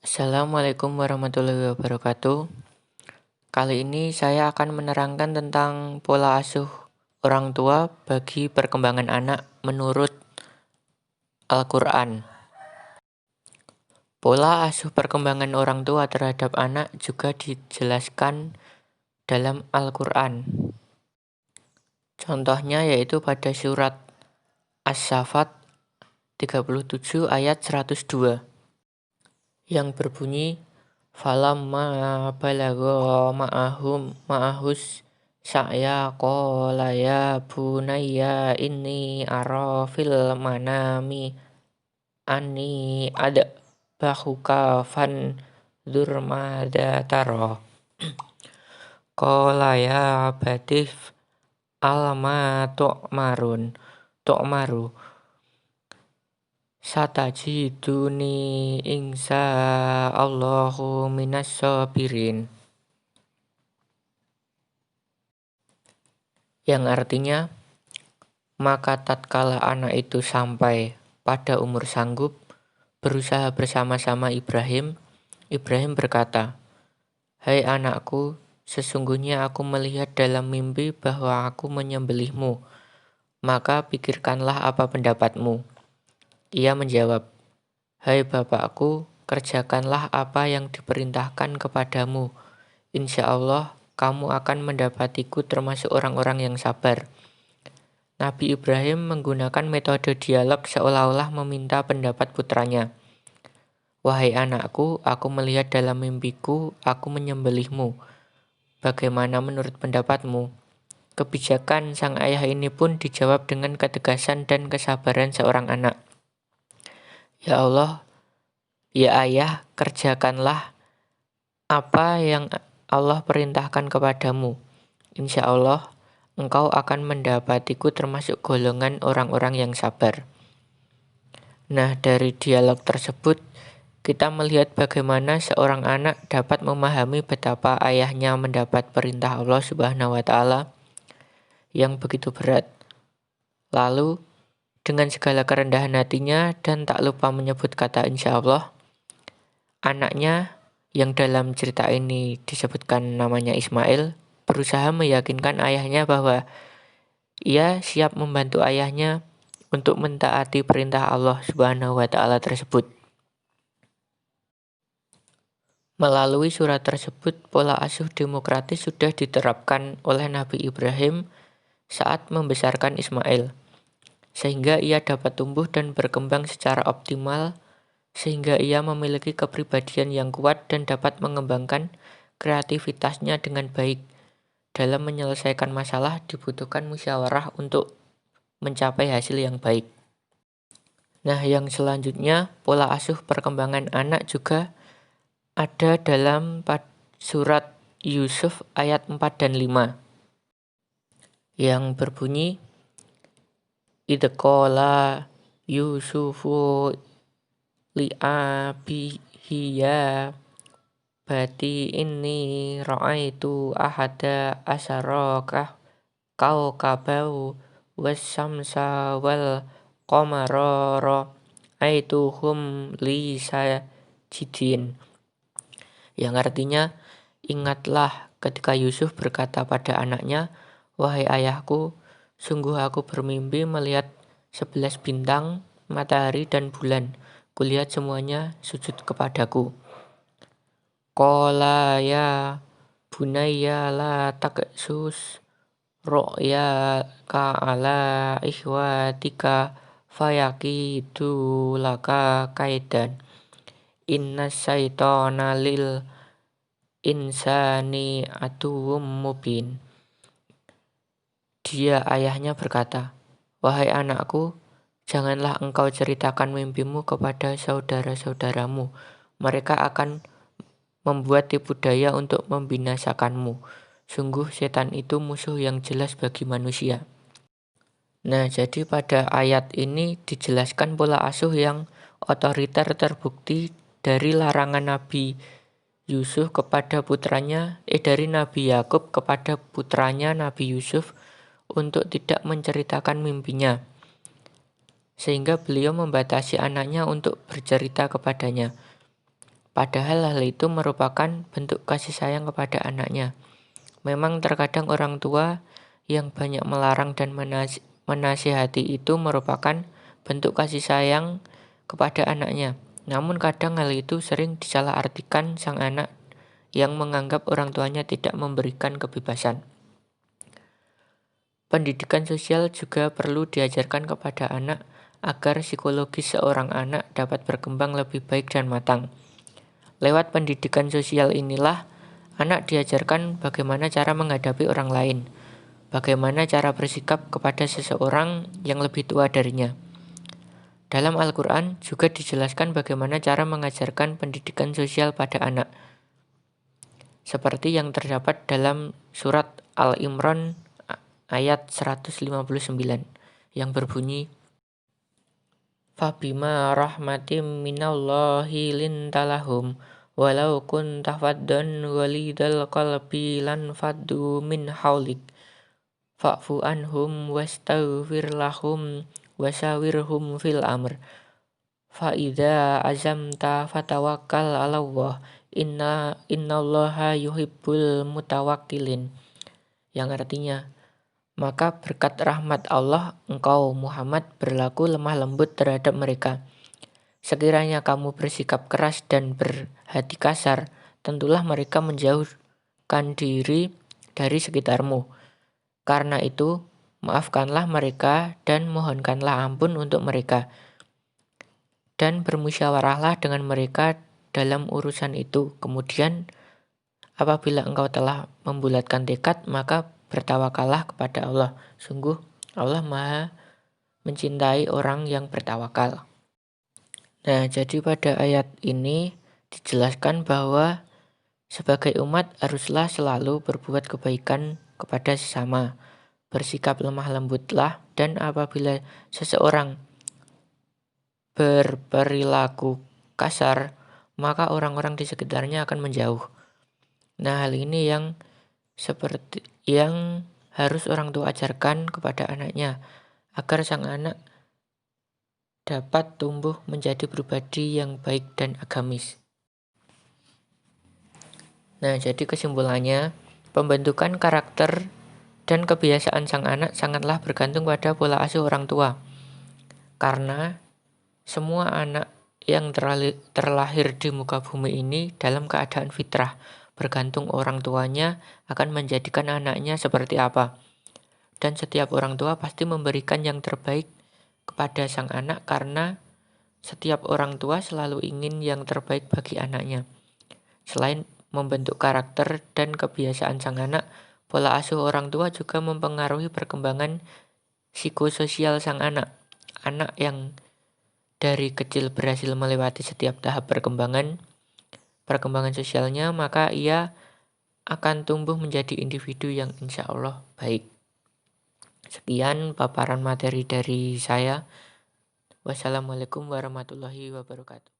Assalamualaikum warahmatullahi wabarakatuh. Kali ini saya akan menerangkan tentang pola asuh orang tua bagi perkembangan anak menurut Al-Quran. Pola asuh perkembangan orang tua terhadap anak juga dijelaskan dalam Al-Quran. Contohnya yaitu pada surat As-Saffat 37 ayat 102 yang berbunyi falamma balagha ma'ahus sa'ya qala ya bunayya inni ara fil manami anni adbahuka fanzur madza tara qala ya batif alma tu'maru satajiduni insya Allahu minas sabirin, yang artinya maka tatkala anak itu sampai pada umur sanggup berusaha bersama-sama Ibrahim berkata, "Hai anakku, sesungguhnya aku melihat dalam mimpi bahwa aku menyembelihmu, maka pikirkanlah apa pendapatmu." Ia menjawab, "Hai bapakku, kerjakanlah apa yang diperintahkan kepadamu. Insya Allah kamu akan mendapatiku termasuk orang-orang yang sabar." Nabi Ibrahim menggunakan metode dialog seolah-olah meminta pendapat putranya. "Wahai anakku, aku melihat dalam mimpiku, aku menyembelihmu. Bagaimana menurut pendapatmu?" Kebijakan sang ayah ini pun dijawab dengan ketegasan dan kesabaran seorang anak. "Ya Allah, ya ayah, kerjakanlah apa yang Allah perintahkan kepadamu. Insya Allah engkau akan mendapatiku termasuk golongan orang-orang yang sabar." Nah, dari dialog tersebut kita melihat bagaimana seorang anak dapat memahami betapa ayahnya mendapat perintah Allah Subhanahu wa taala yang begitu berat. Lalu dengan segala kerendahan hatinya dan tak lupa menyebut kata insya Allah, anaknya yang dalam cerita ini disebutkan namanya Ismail berusaha meyakinkan ayahnya bahwa ia siap membantu ayahnya untuk mentaati perintah Allah Subhanahu wa taala tersebut. Melalui surat tersebut, pola asuh demokratis sudah diterapkan oleh Nabi Ibrahim saat membesarkan Ismail, sehingga ia dapat tumbuh dan berkembang secara optimal, sehingga ia memiliki kepribadian yang kuat dan dapat mengembangkan kreativitasnya dengan baik. Dalam menyelesaikan masalah dibutuhkan musyawarah untuk mencapai hasil yang baik. Nah, yang selanjutnya pola asuh perkembangan anak juga ada dalam surat Yusuf ayat 4 dan 5 yang berbunyi idqala Yusufu li'abihi ya bati inni ra'aitu ahada asyarokah kaukabau wasyamsa wal qamara ra'aituhum li sajidin, yang artinya ingatlah ketika Yusuf berkata pada anaknya, "Wahai ayahku, sungguh aku bermimpi melihat 11 bintang, matahari dan bulan. Kulihat semuanya sujud kepadaku." Qala ya bunayya la taqsus ru'yaka ala ikhwatika fayakidu laka kaidan. Inna syaitana lil insani aduwwum mubin. Dia ayahnya berkata, "Wahai anakku, janganlah engkau ceritakan mimpimu kepada saudara-saudaramu. Mereka akan membuat tipu daya untuk membinasakanmu. Sungguh setan itu musuh yang jelas bagi manusia." Nah, jadi pada ayat ini dijelaskan pola asuh yang otoriter terbukti dari larangan Nabi Yusuf kepada dari Nabi Yakub kepada putranya Nabi Yusuf untuk tidak menceritakan mimpinya, sehingga beliau membatasi anaknya untuk bercerita kepadanya. Padahal hal itu merupakan bentuk kasih sayang kepada anaknya. Memang terkadang orang tua yang banyak melarang dan menasihati itu merupakan bentuk kasih sayang kepada anaknya. Namun kadang hal itu sering disalahartikan sang anak yang menganggap orang tuanya tidak memberikan kebebasan. Pendidikan sosial juga perlu diajarkan kepada anak agar psikologis seorang anak dapat berkembang lebih baik dan matang. Lewat pendidikan sosial inilah anak diajarkan bagaimana cara menghadapi orang lain, bagaimana cara bersikap kepada seseorang yang lebih tua darinya. Dalam Al-Quran juga dijelaskan bagaimana cara mengajarkan pendidikan sosial pada anak, seperti yang terdapat dalam surat Al-Imran ayat 159 yang berbunyi, Fabima rahmatim minallahi lintalahum walau kunta faddan walidal qalbi lan faddu min haulik fa'fu anhum wastaghfir lahum wasawirhum fil amr fa idza azamta fatawakkal 'ala Allah innallaha yuhibbul mutawakkilin, yang artinya, maka berkat rahmat Allah, engkau Muhammad berlaku lemah lembut terhadap mereka. Sekiranya kamu bersikap keras dan berhati kasar, tentulah mereka menjauhkan diri dari sekitarmu. Karena itu, maafkanlah mereka dan mohonkanlah ampun untuk mereka. Dan bermusyawarahlah dengan mereka dalam urusan itu. Kemudian, apabila engkau telah membulatkan tekad, maka bertawakallah kepada Allah. Sungguh Allah Maha mencintai orang yang bertawakal. Nah, jadi pada ayat ini dijelaskan bahwa sebagai umat haruslah selalu berbuat kebaikan kepada sesama, bersikap lemah lembutlah, dan apabila seseorang berperilaku kasar, maka orang-orang di sekitarnya akan menjauh. Nah, hal ini yang harus orang tua ajarkan kepada anaknya agar sang anak dapat tumbuh menjadi pribadi yang baik dan agamis. Nah, jadi kesimpulannya, pembentukan karakter dan kebiasaan sang anak sangatlah bergantung pada pola asuh orang tua. Karena semua anak yang terlahir di muka bumi ini dalam keadaan fitrah, bergantung orang tuanya akan menjadikan anaknya seperti apa. Dan setiap orang tua pasti memberikan yang terbaik kepada sang anak karena setiap orang tua selalu ingin yang terbaik bagi anaknya. Selain membentuk karakter dan kebiasaan sang anak, pola asuh orang tua juga mempengaruhi perkembangan psikososial sang anak. Anak yang dari kecil berhasil melewati setiap tahap perkembangan sosialnya, maka ia akan tumbuh menjadi individu yang insya Allah baik. Sekian paparan materi dari saya. Wassalamualaikum warahmatullahi wabarakatuh.